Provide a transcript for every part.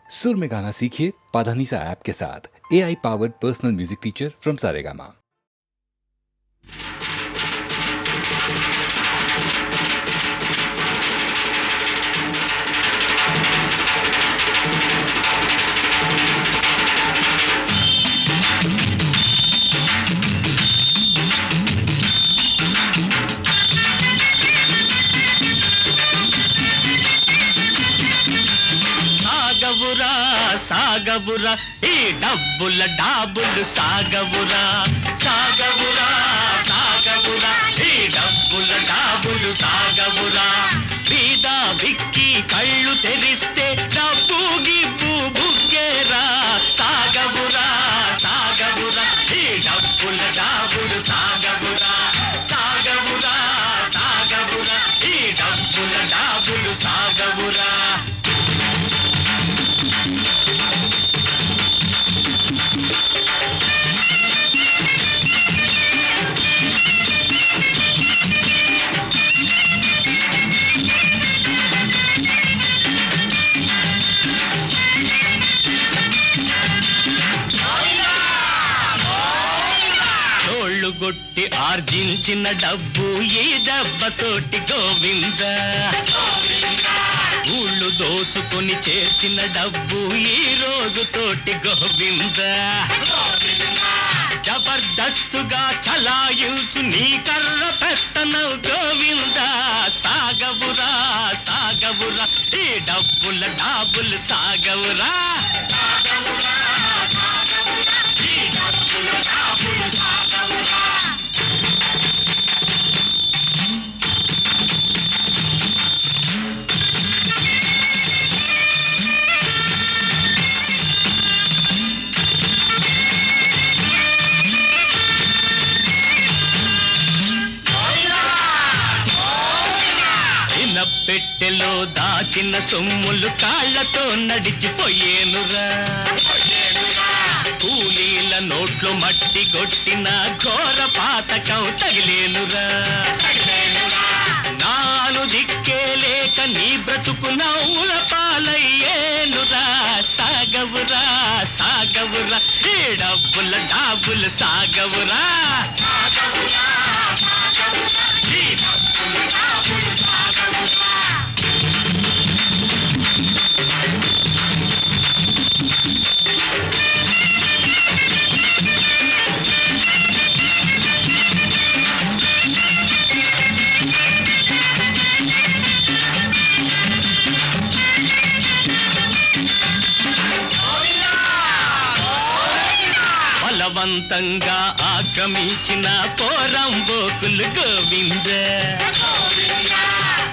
सुर में गाना सीखिए पाधानीसा ऐप के साथ। AI powered personal music teacher from Saregama. సాగవురా ఈ డబ్బుల డాబులు సాగవురా సాగవురా సాగవురా ఈ డబ్బుల డాబులు సాగవురా బీద బిక్కి కళ్ళు తెరిస్తే డబ్బు గిబ్బు బుగ్గేరా సాగవురా సాగవురా ఈ డబ్బుల డాబులు సాగవురా సాగవురా సాగవురా ఈ డబ్బుల డాబులు సాగవురా. గొట్టి ఆర్జించిన డబ్బు ఈ దెబ్బతోటి గోవింద ఊళ్ళు దోచుకొని చేర్చిన డబ్బు ఈ రోజు తోటి గోవింద జబర్దస్తుగా చలాయించు నీ కర్ర పెట్టనవు గోవింద సాగవురా సాగవురా ఈ డబ్బుల డాబులు సాగవురా సాగవురా సాగవురా ఈ డబ్బుల డాబులు సాగవురా. పెట్టెలో దాచిన సొమ్ములు కాళ్లతో నడిచిపోయేనురా కూలీల నోట్లో మట్టి కొట్టిన ఘోర పాతకం తగిలేనురా నాను దిక్కే లేక నీ బ్రతుకు నవ్వుల పాలయ్యేనురా సాగవురా సాగవురా ఈ డబ్బుల డాబులు సాగవురా సాగవురా సాగవురా ఈ డబ్బుల డాబులు సాగవురా. బలవంతంగా ఆక్రమించిన పోరంబోకులు గోవింద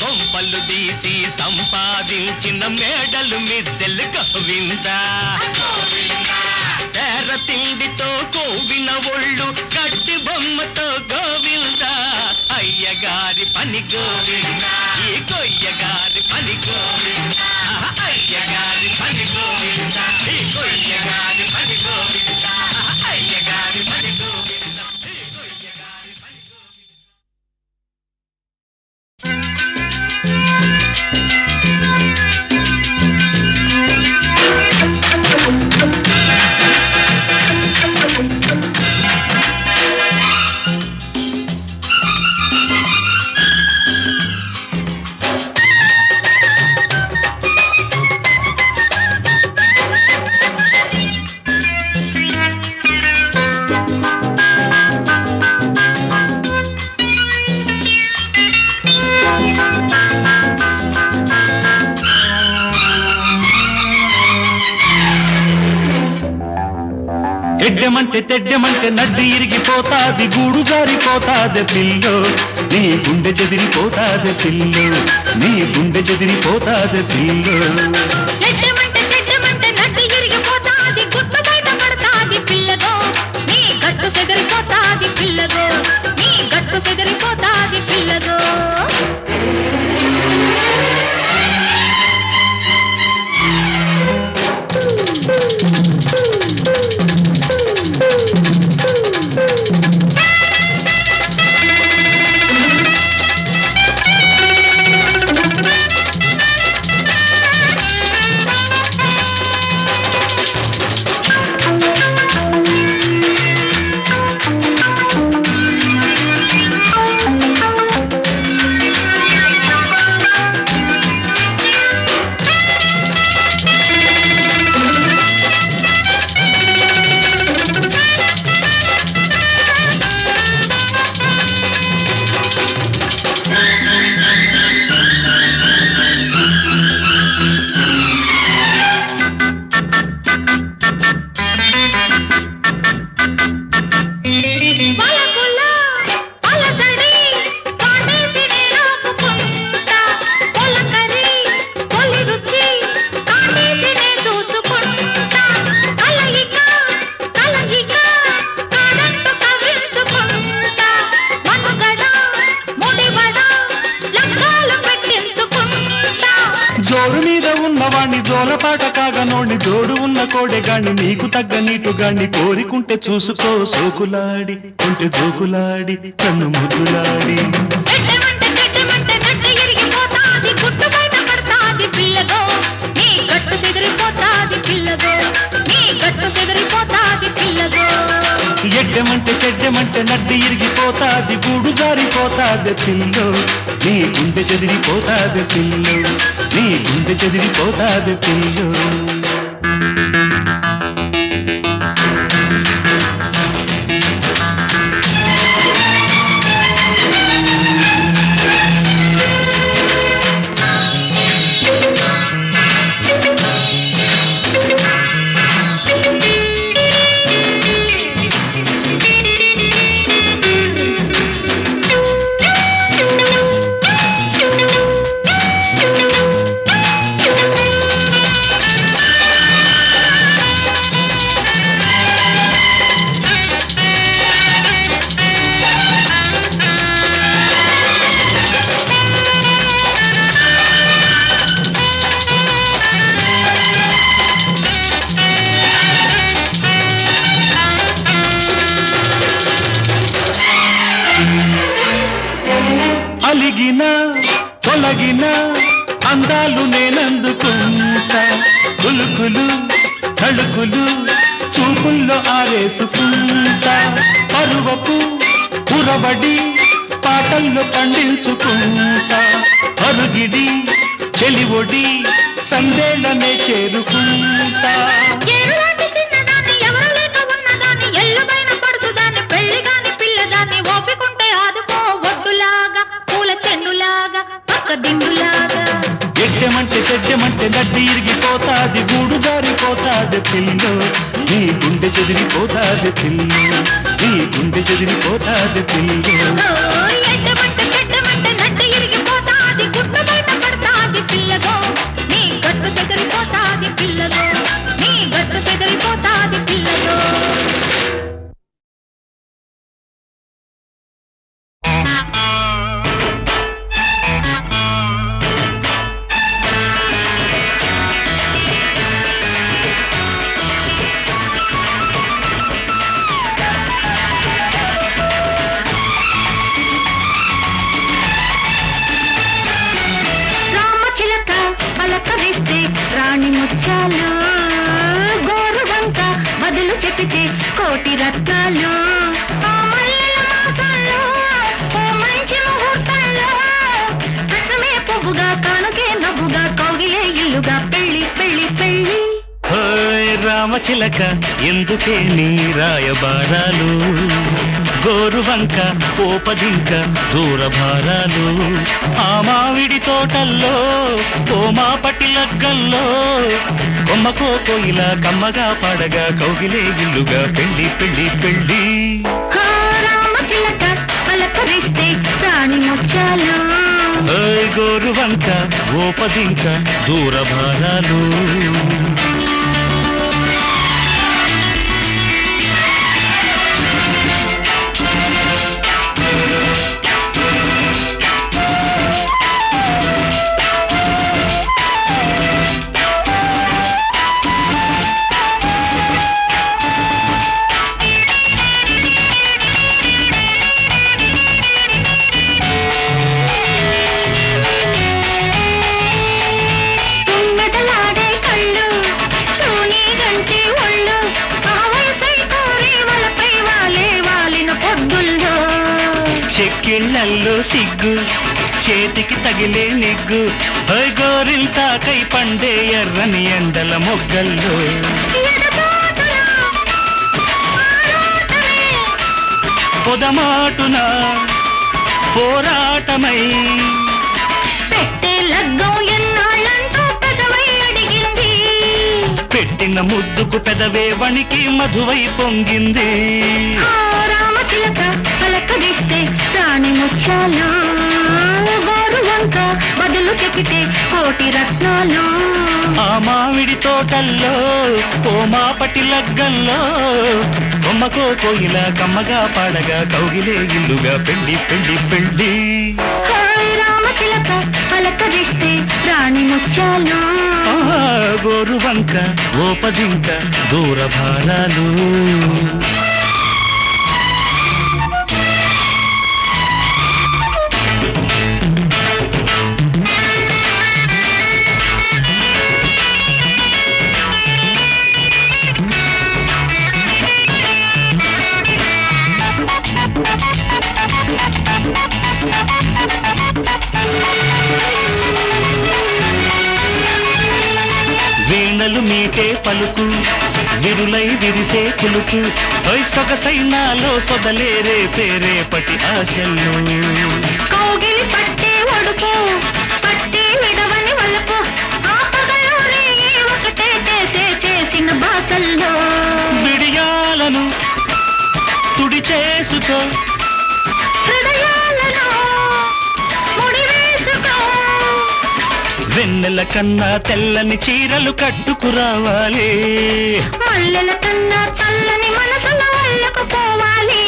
కొంపలు తీసి సంపాదించిన మేడలు మిద్దెలు గోవింద తెర తిండితో కోవిన ఒళ్ళు గట్టి బొమ్మతో గోవింద అయ్యగారి పని గోవింద ఈ కొయ్యగారి పని గోవింద అయ్యగారి పని గోవింద ఈ కొయ్యగారి పని గోవింద అయ్యగారి పని గోవింద ఈ కొయ్యగారి పని గోవింద. తెడ్డమంటే నడ్డి ఇరిగిపోతాది గూడు జారిపోతాది పిల్లో నీ గుండె చెదిరిపోతాది పిల్లో నీ గుండె చెదిరిపోతాది పిల్లో తెడ్డమంటే నడ్డి ఇరిగిపోతాది గుట్టు బయట పడతాది పిల్లగో నీ గట్టు చెదిరిపోతాది పిల్లగో నీ గట్టు చెదిరిపోతాది పిల్లగో. మోణి జోడు ఉన్న కోడెగాణ్ణి నీకు తగ్గ నీటుగాణ్ణి కోరికుంటే చూసుకో సోకులాడి ఉంటే జోకులాడి కన్ను ముద్దులాడి చెడ్డమంటే నడ్డి ఇరిగిపోతాది గుట్టు బయట పడతాది పిల్లగో నీ గట్టు చెదిరిపోతాది పిల్లగో నీ గట్టు చెదిరిపోతాది పిల్లగో చెడ్డమంటే నడ్డి ఇరిగిపోతాది గూడు జారిపోతాది పిల్లో నీ గుండె చెదిరిపోతాది పిల్లో నీ గుండె చెదిరిపోతాది పిల్లో అలిగిన తొలగిన అందాలు నేనందుకుంటా కులుకులు తళుకులు చూపుల్లో ఆరేసుకుంటా పరువపు పురబడి పాటల్లో పండించుకుంటా అరుగిడి చెలివొడి సందేళ్ళనే చేరుకుంటా ఏరులాంటి చిన్నదాన్ని ఎవరు లేక ఉన్నదాన్ని ఎల్లుబైన పడుచుదాన్ని పెళ్లిగాని పిల్లదాన్ని ఓపికుంటే ఆదుకో ఒడ్డులాగా పూల చెండులాగా పక్క దిండులాగా చెడ్డమంటే నడ్డి ఇరిగిపోతాది గూడు జారిపోతాది పిల్లో నీ గుండె చెదిరిపోతాది పిల్లో నీ గుండె చెదిరిపోతాది పిల్లో చెడ్డమంటే నడ్డి ఇరిగిపోతాది గుట్టు బయట పడతాది పిల్లగో నీ గట్టు చెదిరిపోతాది పిల్లగో నీ గట్టు చెదిరిపోతాది పిల్లగో పలకరిస్తే రాణి ముత్యాలు గోరువంక బదులు చెపితే కోటి రత్నాలు ఆ మల్లెల మాసంలో ఓ మంచి ముహూర్తంలో రసమే పువ్వుగా కానుకే నవ్వుగా కౌగిలే ఇల్లుగా పెళ్లి పెళ్లి పెళ్లి రామచిలక ఎందుకే నీ రాయబారాలు గోరువంక పోపదింక దూరభారాలు ఆ మావిడి తోటల్లో ఓ మా పట్టి లగ్గల్లో కొమ్మకో కోయిలా కమ్మగా పాడగా కౌగిలే ఇల్లుగా పెళ్లి పెళ్లి పెళ్లి రామచిలక పలకరిస్తే రాణి ముత్యాలు గోరువంక ఓపదింక దూరభారాలు చెక్కిళ్ళల్లో సిగ్గు చేతికి తగిలే నిగ్గు గోరిల్తాకై పండే ఎర్రని ఎండల మొగ్గల్లో పొదమాటున పోరాటమై పెట్టే లగ్గం ఎన్నాళ్ళంటూ పెదవై అడిగింది పెట్టిన ముద్దుకు పెదవే వణికి మధువై పొంగింది రామచిలక పలకరిస్తే రాణి ముత్యాలు గోరువంక బదులు చెపితే కోటి రత్నాలు ఆ మామిడి తోటల్లో ఓ మాపటి లగ్గల్లో కొమ్మకో కోయిల కమ్మగా పాడగా కౌగిలే ఇల్లుగా పెళ్లి పెళ్లి పెళ్లి రామచిలక పలక పలకరిస్తే రాణి ముత్యాలు గోరువంక ఓపదింక దూర భారాలు వీణలు మీటే పలుకు విరులై విరిసే కులుకు సొగసైనాలో సొదలేరే పేరేపటి ఆశలు కౌగిలి పట్టే ఒడుపు పట్టి విడవని వలుపు ఆ పగలోనే ఒకటే చేసిన బాసల్లో విడియాలను తుడి చేసుకో హృదయాలను ముడివేసుకో వెన్నెల కన్నా తెల్లని చీరలు కట్టుకురావాలి మల్లెల కన్నా చల్లని మనసుల వల్లకు పోవాలి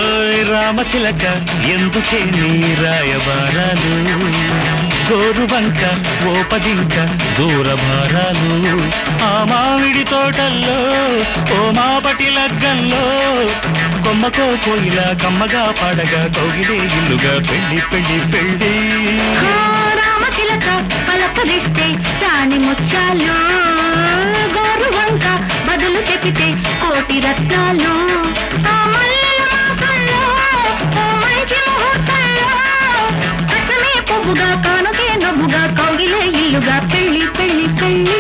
ఓయ్ రామచిలక ఎందుకే నీ రాయబారాలు గోరువంక ఓపదింక దూర భారాలు ఆ మామిడి తోటల్లో ఓ మాపటి లగ్గంలో కొమ్మకో కోయిలా కమ్మగా పాడగా కౌగిలే ఇల్లుగా పెళ్లి పెళ్లి పెళ్లి రామచిలక పలకరిస్తే రాణి ముత్యాలు గోరువంక బదులు చెపితే కోటి రత్నాలు ఆ మల్లెల మాసంలో ఓ మంచి ముహూర్తంలో కట్టమే పువ్వుగా కానుకే నవ్వుగా కౌగిలే ఇల్లుగా పెళ్లి పెళ్లి పెళ్లి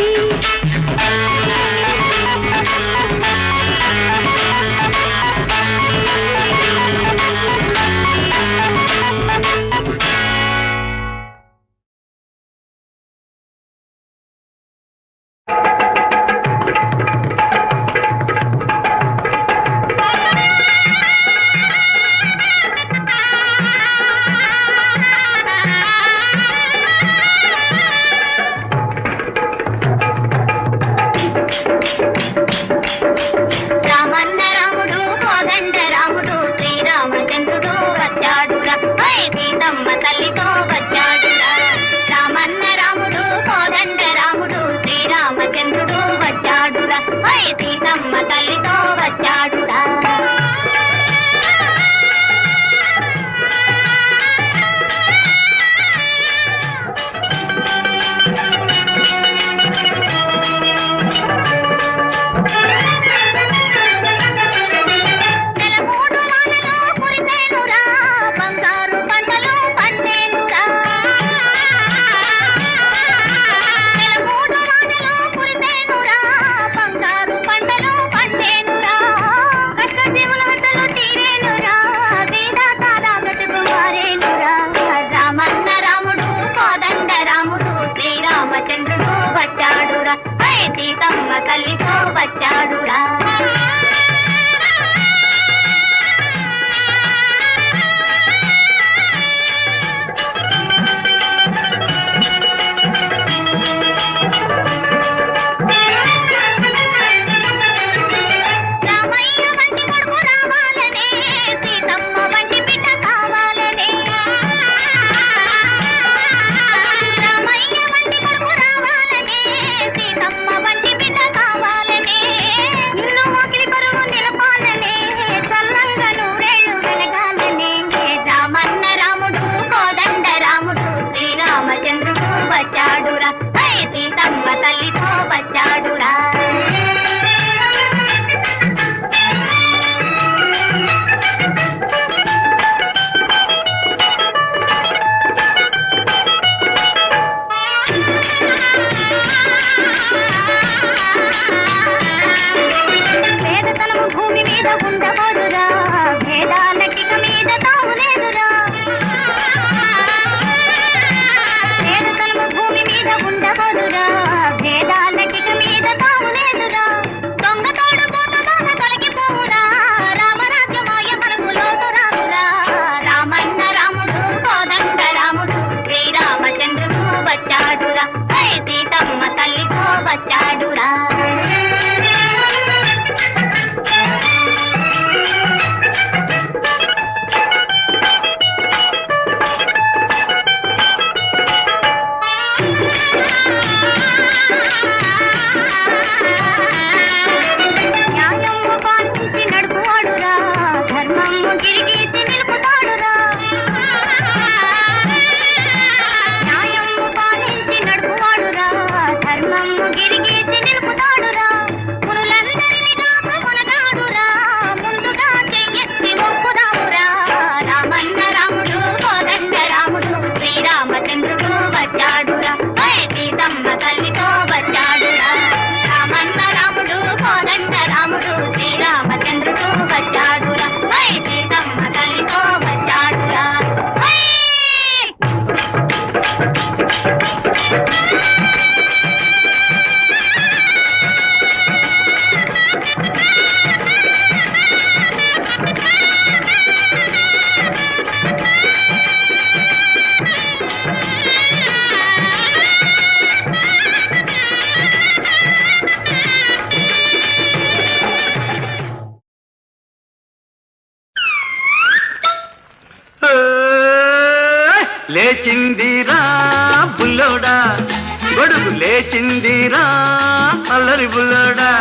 అల్లరి బుల్లడా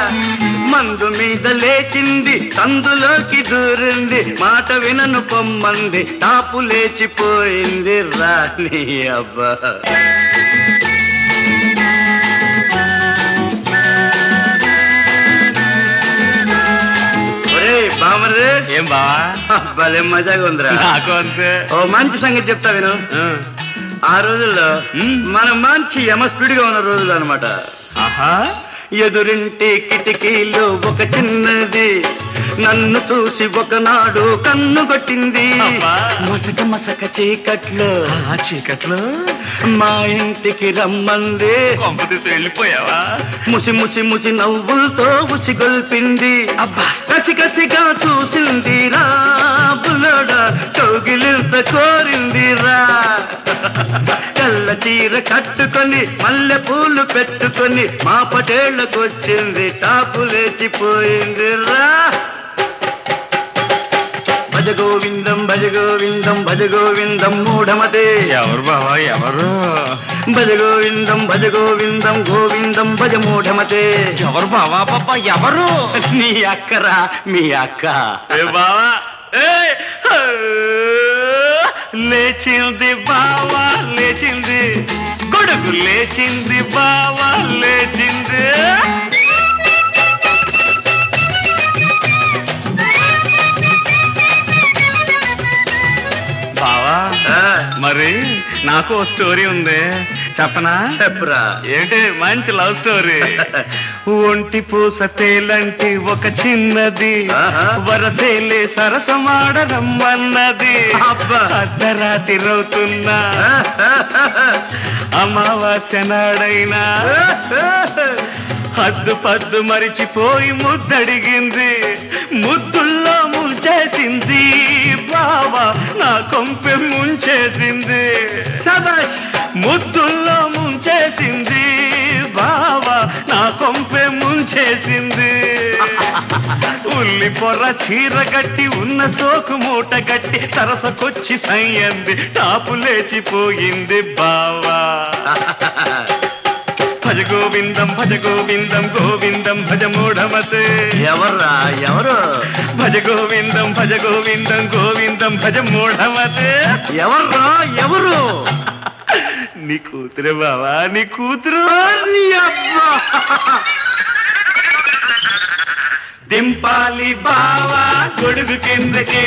మందు మీద లేచింది సందులోకి దూరింది మాట వినను పొమ్మంది టాపు లేచిపోయింది రాణి అబ్బా బామరే ఏం బావా భలే మజాగా ఉందిరా నాకు అంతే ఓ మంచి సంగతి చెప్తా విను ఆ రోజుల్లో మనం మంచి యమస్పీడ్ గా ఉన్న రోజులు అనమాట ఆహా ఎదురింటి కిటికీలో ఒక చిన్నది నన్ను చూసి ఒకనాడు కన్ను కొట్టింది మసక మసక చీకట్లో చీకట్లో మా ఇంటికి రమ్మంది కొంపతీసి వెళ్ళిపోయావా ముసి ముసి ముసి నవ్వులతో ఉసిగొల్పింది అబ్బా కసి కసిగా చూసింది రా బుల్లడా చౌగిలింత కోరింది రా కళ్ళ చీర కట్టుకొని మల్లె పూలు పెట్టుకొని మా పటేళ్లకొచ్చింది టాపు లేచిపోయింది రా భజ గోవిందం భజ గోవిందం భజ గోవిందం మూఢమతే ఎవరు బావా ఎవరు భజ గోవిందం భజ గోవిందం గోవిందం భజ మూఢమతే ఎవరు బావా పాప ఎవరు నీ అక్కరా మీ అక్క బావా లేచింది బావా లేచింది కొడుకు లేచింది బావా లేచింది బావా మరి నాకు ఓ స్టోరీ ఉంది చెప్పనా చెప్పురా ఏంటి మంచి లవ్ స్టోరీ ఒంటి పూస తేలంటి ఒక చిన్నది వరసేలే సరసమాడరమ్మన్నది అర్ధరాత్రి రవుతున్నా అమావాస్య నాడైనా హద్దు పద్దు మరిచిపోయి ముద్దడిగింది ముద్దుల్లో ముంచేసింది బావా నా కొంపె ముంచేసింది ముద్దుల్లో ముంచేసింది బావా నా కొంపె ముంచేసింది ఉల్లి పొర్ర చీర గట్టి ఉన్న సోకు మూట గట్టి సరసకొచ్చి సయ్యంది టాపు లేచిపోయింది బావా భజ గోవిందం గోవిందం భజ మూఢమతే ఎవర్రా ఎవరు భజ గోవిందం గోవిందం భజ మూఢమతే ఎవర్రా ఎవరు నీ కూతురే బావా నీ కూతురు నీ అబ్బా దింపాలి బావా గొడుగు కిందకి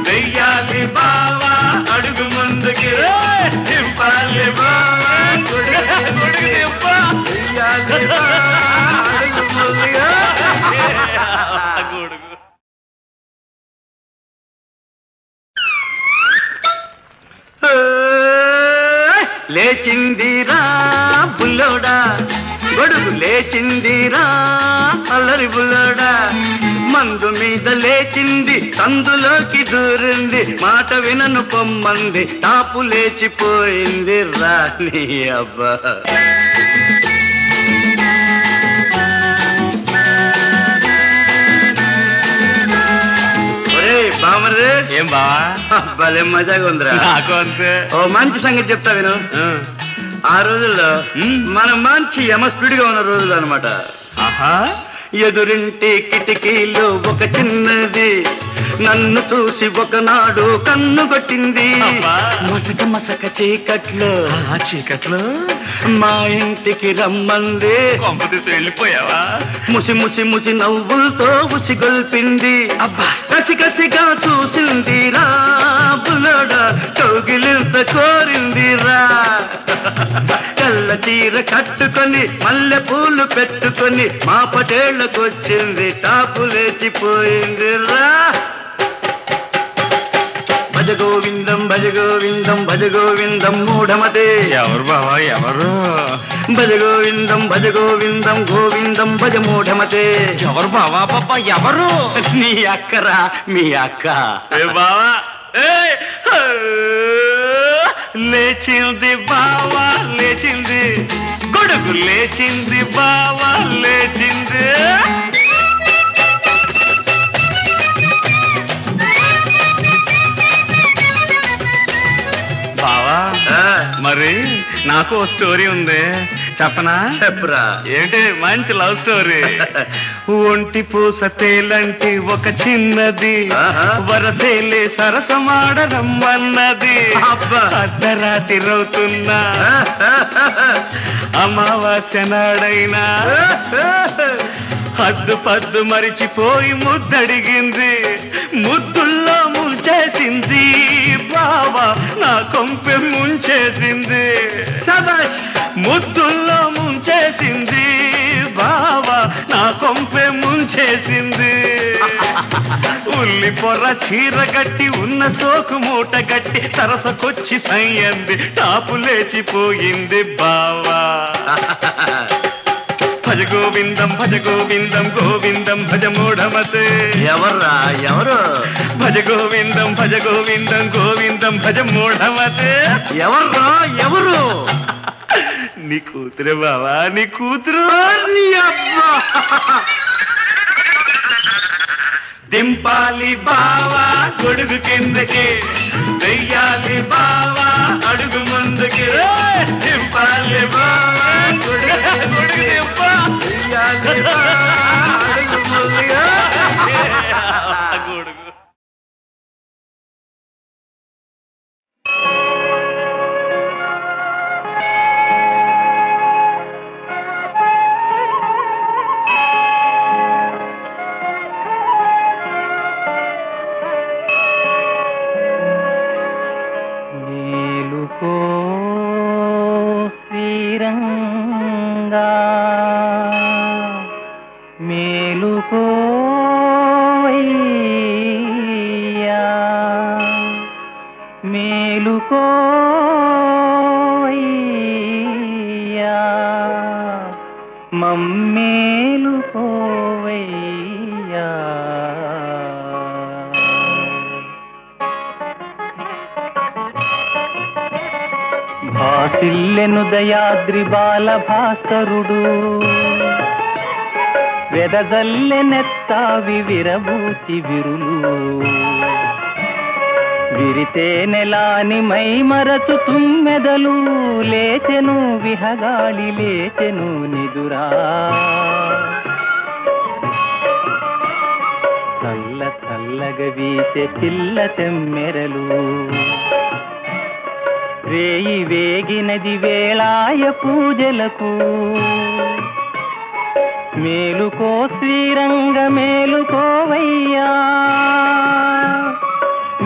వెయ్యాలి బావా అడుగు ముందుకి దింపాలి బావా గొడుగు దింపా వెయ్యాలి బావా, అడుగు ముందుగా. గొడుగు లేచిందిరా బుల్లోడా గొడుగు లేచిందిరా అల్లరి బుల్లోడా మందు మీద లేచింది సందులోకి దూరింది మాట వినను పొమ్మంది టాపు లేచిపోయింది రాణి అబ్బా బామరే ఏం బావా భలే మజాగా ఉందిరా నాకు అంతే ఓ మంచి సంగతి చెప్తా విను ఆ రోజుల్లో మనం మంచి యమస్పీడ్ గా ఉన్న రోజులు అనమాట ఆహా ఎదురింటి కిటికీలో ఒక చిన్నది నన్ను చూసి ఒకనాడు కన్ను కొట్టింది మసక మసక చీకట్లో చీకట్లో మా ఇంటికి రమ్మంది కొంపతీసి వెళ్ళిపోయావా ముసి ముసి ముసి నవ్వులతో ఉసిగొల్పింది అబ్బా కసి కసిగా చూసింది రా బుల్లడా కౌగిలింత కోరింది రా కళ్ళ చీర కట్టుకొని మల్లె పూలు పెట్టుకొని మా పటేళ్లకొచ్చింది టాపు లేచిపోయింది రా భజ గోవిందం భజ గోవిందం మూఢమతే ఎవరు బావా ఎవరు భజ గోవిందం గోవిందం భజ మూఢమతే ఎవరు బావా పాప ఎవరు నీ అక్కరా మీ అక్క బావా లేచింది బావా లేచింది గొడుగు లేచింది బావా లేచింది బావా మరి నాకు ఓ స్టోరీ ఉంది చెప్పనా? చెప్పురా. ఏంటి మంచి లవ్ స్టోరీ. ఒంటి పూస తేలంటి ఒక చిన్నది వరసేలే సరసమాడరమ్మన్నది. అర్ధరాత్రి రవుతున్నా అమావాస్య నాడైనా హద్దు పద్దు మరిచిపోయి ముద్దడిగింది. ముద్దుల్లో ముంచేసింది బావా, నా కొంపె ముంచేసింది. ముద్దుల్లో ముంచేసింది బావా, నా కొంపె ముంచేసింది. ఉల్లి పొర్ర చీర గట్టి ఉన్న సోకు మూట గట్టి సరసకొచ్చి సయ్యంది. టాపు లేచిపోయింది బావా. భజ గోవిందం భజ గోవిందం గోవిందం భజ మూఢమతే. ఎవర్రా ఎవరు? భజ గోవిందం భజ గోవిందం గోవిందం భజ మూఢమతే. ఎవర్రా ఎవరు? నీ కూతురే బావా, నీ కూతురు. నీ అబ్బా! దింపాలి బావా గొడుగు కిందకి, వెయ్యాలి బావా అడుగు ముందుకి. దింపాలి బావా గొడుగు దింప, వెయ్యాలి బావా అడుగు ముందుగా. గొడుగు. మేలుకో శ్రీరంగా, మేలుకోవయ్యా, మేలుకోవయ్యా, మమ్మేలుకోవయ్యా. భాసిల్లెను దయాద్రి బాల భాస్కరుడు, వెదజల్లెనెత్తావి విరబూచి విరులు. విరితే నెలాని మై మరచు తుమ్మెదలు, లేచెను విహగాళి లేచెను నిదురా. చల్ల చల్లగ వీచే చిల్ల తెమ్మెరలు, వేయి వేగినది వేళాయ పూజలకు. మేలుకో శ్రీరంగ మేలుకోవయ్యా,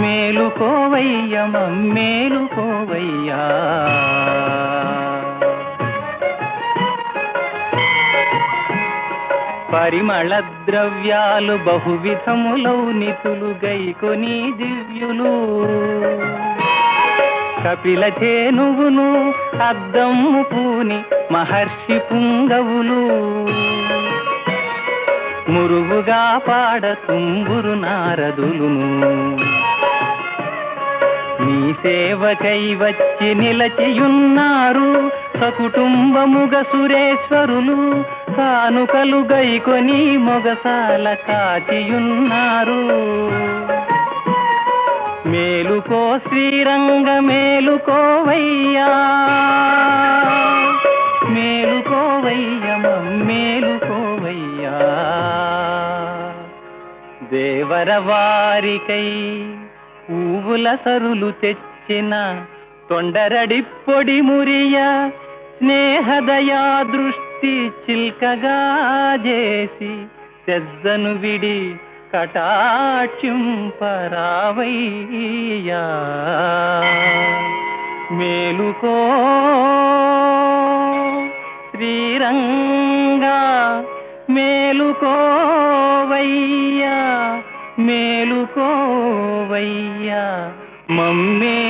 మేలుకోవయ్య మమ్మేలుకోవయ్యా. పరిమళ ద్రవ్యాలు బహువిధములౌ నితులు గైకొని దివ్యులు. కపిల చేనువును అద్దమ్ము పూని మహర్షి పుంగవులు. మురుగుగా పాడ తుంగురు నారదులును. నీ సేవకై వచ్చి నిలచియున్నారు సకుటుంబముగ సురేశ్వరులు. కానుకలు గైకొని మొగసాల కాచియున్నారు. మేలుకో శ్రీరంగ మేలుకోవయ్యా, మేలుకోవయ్య మేలుకోవయ్యా. దేవరవారికై పూవుల సరులు తెచ్చిన తొండరడి పొడి మురియ. స్నేహదయా దృష్టి చిల్కగా చేసి తెజ్జను విడి కటాక్షింపరావయ్యా. మేలుకో శ్రీరంగా మేలుకోవయ్యా, మేలుకోవయ్యా, మమ్మేలుకోవయ్యా.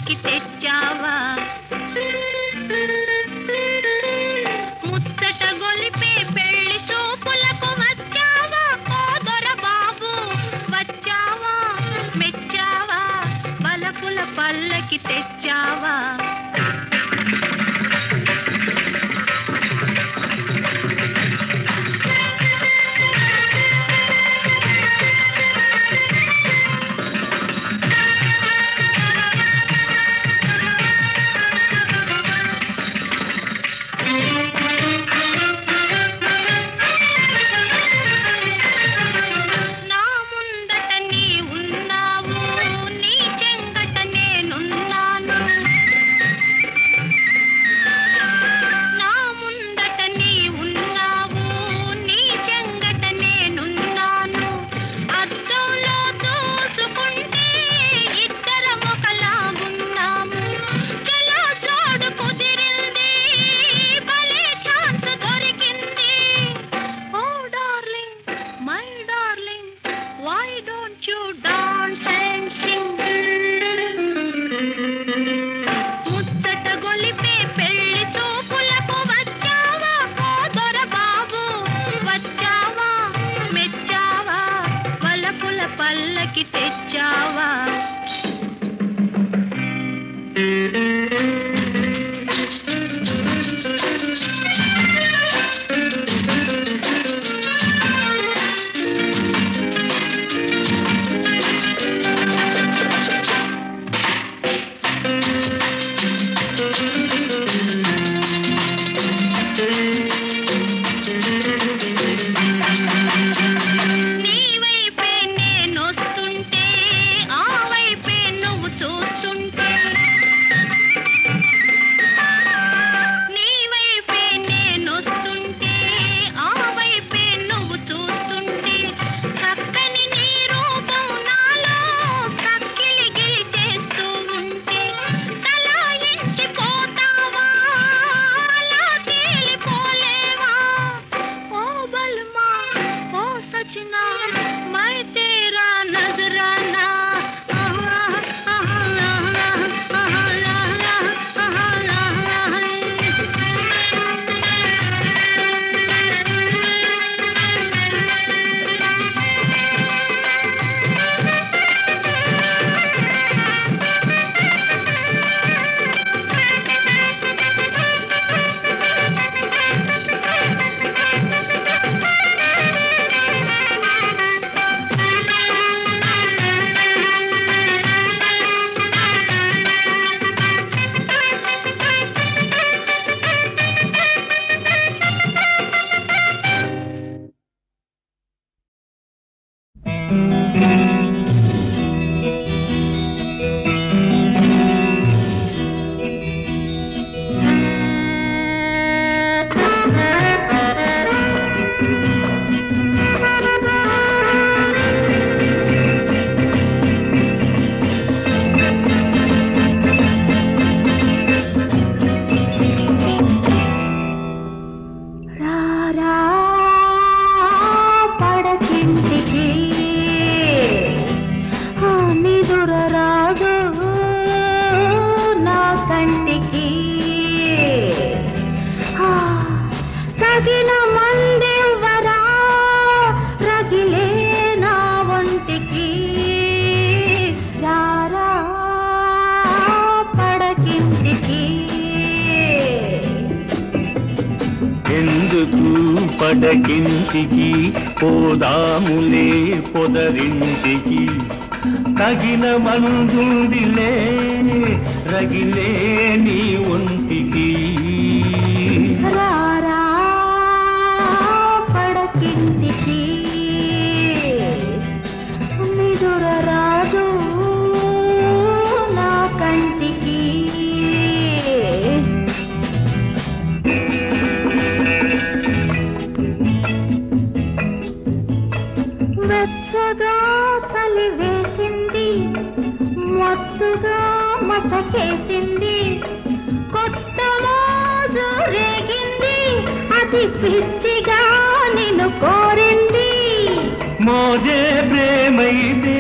పల్లకి తెచ్చావా ముచ్చట గొలిపే పెళ్లి చూపులకు వచ్చావా ఓ దొరబాబు వచ్చావా మెచ్చావా బలపుల పల్లకి తెచ్చావా పల్లకి తెచ్చావా పడకింటికి పోదాములే పొదరింటికి తగిన మందుందిలే రగిలే నీ ఒంటికి రారా పడకింటికి నిదుర రాదు నా కంటికి వెచ్చగా చలి వేసింది మత్తుగా మసకేసింది కొత్త మోజు రేగింది అది పిచ్చిగా నిన్ను కోరింది మోజే ప్రేమైతే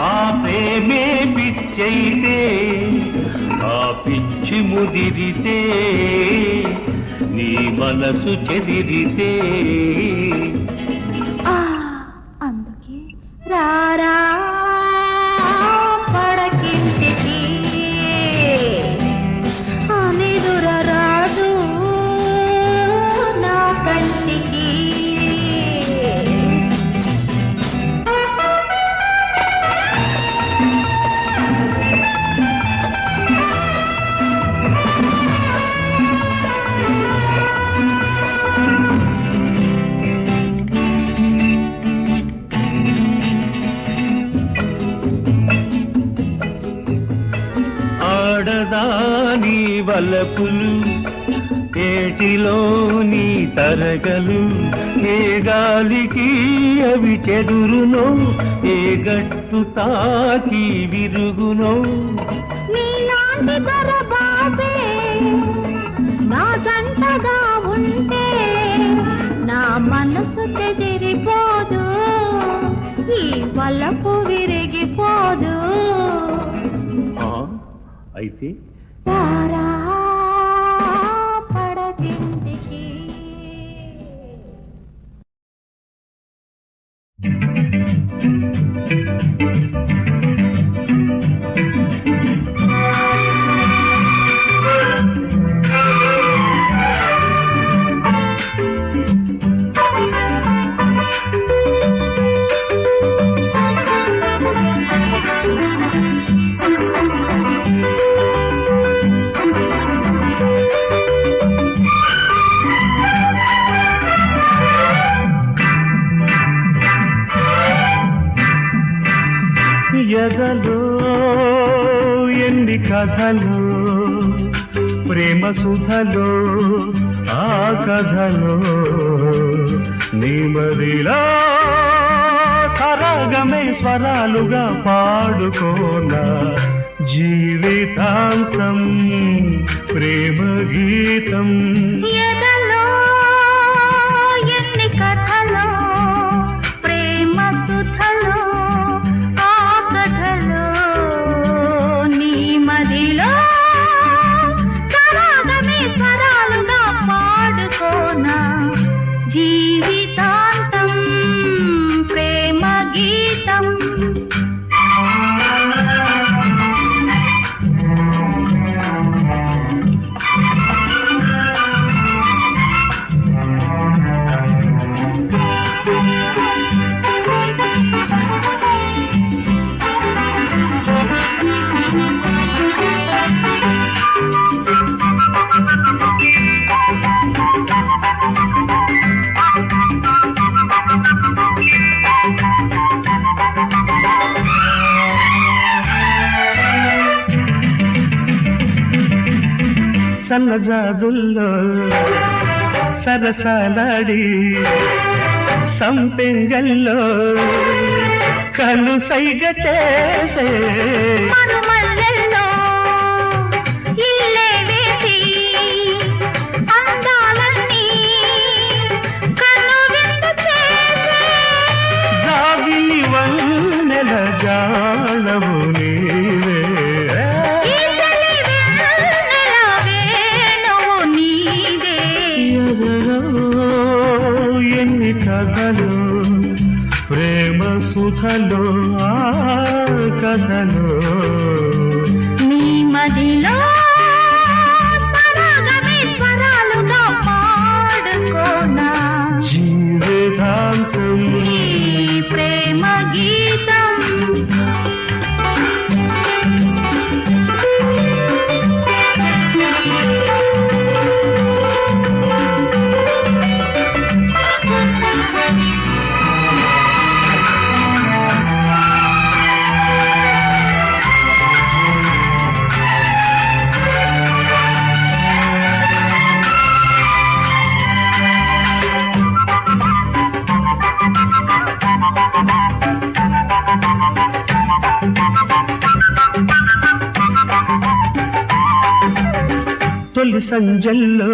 ఆ ప్రేమే పిచ్చైతే ఆ పిచ్చి ముదిరితే నీ మనసు చెదిరితే అందుకే రారా పడకింటికి నిదుర రాదు నా కంటికి ఆడదాని వలపులు ఏటిలో నీ తరగలు ఏ గాలికి అవి చెదురునో ఏ గట్టు తాకి విరుగునో నీలాంటి దొరబాబే నా గంటగా ఉంటే నా మనసు చెదిరిపోదు ఈ వలపు విరిగిపోదు అయితే రారా పడకింటికి ఎదలో ఎన్ని కథలు ప్రేమ సుధలో ఆ కథలో నిమదిలా సరాగమే స్వరాలుగా పాడుకోనా జీవితాంతం ప్రేమ గీతం ఎదలో ఎన్ని కథలో ప్రేమ సుధలో ఆ కథలో నీ మదిలో సరాగమే స్వరాలుగా పాడుకోనా జీవితాంతం ప్రేమ గీతం సన్నజాజుల్లో సరసాలాడి సంపెంగల్లో కను సైగ చేసే మనుమల్లెల్లో ఇల్లే వేసి అందాలన్నీ కనువిందు చేసే జాబిలి వన్నెల జాలవు నీవే ఈ చలి వెన్నెల వేణువు నీవే ఎదలో ఎన్ని కథలు ప్రేమ సుధలో ఆ కథలో నీ మదిలో సరాగమే స్వరాలుగా పాడుకోనా జీవితాంతం ఈ ప్రేమ గీతం తొలి సంజల్లో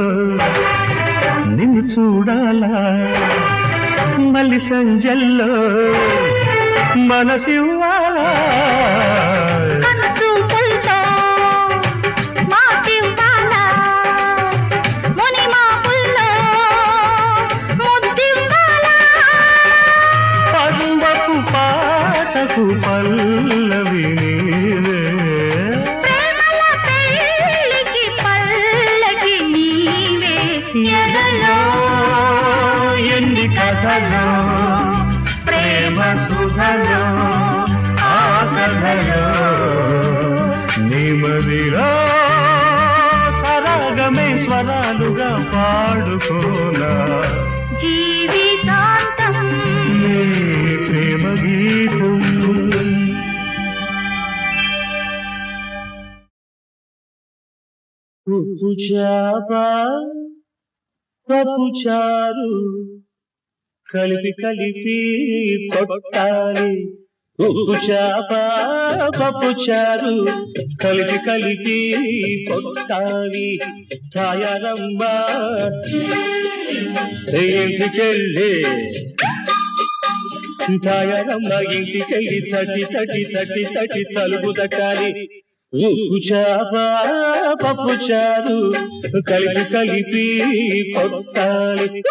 నిన్ను చూడాలా మళ్ళీ సంజల్లో మనసివ్వాలా కనుచూపులతో స్వరమే స్వరాలుగా పాడుకోనా జీవితాంతం నీ ప్రేమ గీతం ఉప్పు చాప పప్పు చారు కలిపి కలిపి కొట్టాలి ఉప్పు చాప పప్పు చారు కలిపి కలిపి కొట్టాలి ఛాయరమ్మ ఇంటికెళ్ళి ఛాయరమ్మ ఇంటికెళ్ళి తట్టి తట్టి తట్టి తట్టి తలుపు తట్టాలి ఉప్పు చాప పప్పు చారు కలిపి కలిపి కొట్టాలి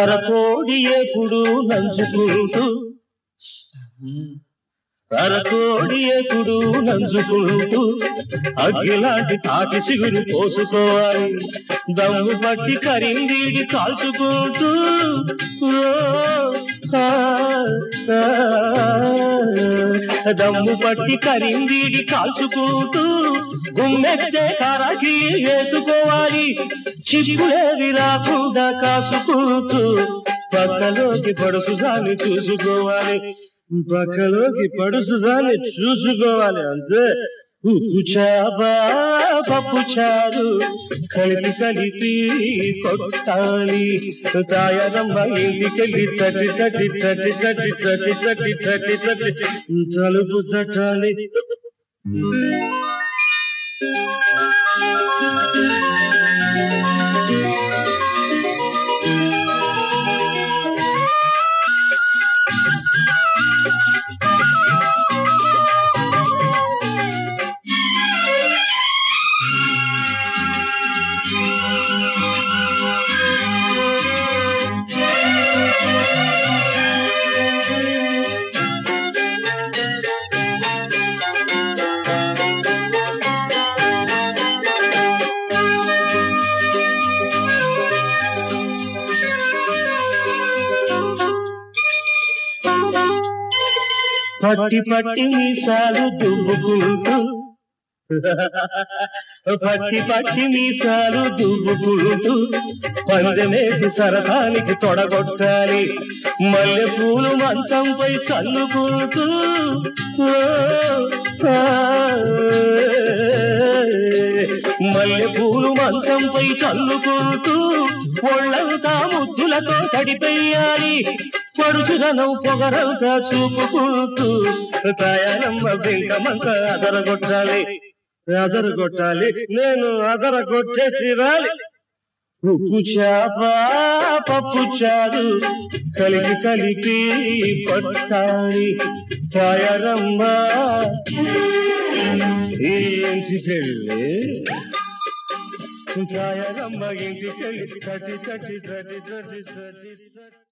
అరకోడి ఎప్పుడు నంచుకుంటూ అరకోడి ఎప్పుడు నంచుకుంటూ అగ్గిలాంటి తాటి సిగురు పోసుకోవాలి దమ్ము పట్టి కరిందీడి కాల్చుకుంటూ దమ్ము పట్టి కరిందీడి కాల్చుకుంటూ గుమ్మెత్తే కారాకి వేసుకోవాలి చిక్కులేవి రాకుండా కాసుకుంటూ పక్కలోకి పడుసుదాన్ని చూసుకోవాలి పక్కలోకి పడుసుదాన్ని చూసుకోవాలి అంతే ఉప్పు చాప పప్పు చారు కలిపి కలిపి కొట్టాలి తాయరమ్మ ఇంటికెళ్ళి తట్టి తట్టి తట్టి తట్టి తట్టి తట్టి తట్టి తట్టి తలుపు తట్టాలి పట్టి పట్టి మీసాలు దువ్వుకుంటూ పట్టి పట్టి మీసాలు దువ్వుకుంటూ పందెమేసి సరసానికి తొడగొట్టాలి మల్లె పూలు మంచంపై చల్లుకుంటూ మల్లె పూలు మంచంపై చల్లుకుంటూ ఒళ్ళంతా ముద్దులతో తడిపెయ్యాలి పడుచుదనం పొగరంతా చూపుకుంటూ తయారమ్మ బింకమంతా అదరగొట్టాలి నేను అదరగొట్టే తీరాలి ఉప్పు చాప పప్పు చారు కలిపి కలిపి కొట్టాలి తయారమ్మ ఇంటికెళ్ళి తయారమ్మ ఇంటికెళ్ళి తట్టి తట్టి తట్టి తట్టి తట్టి తట్టి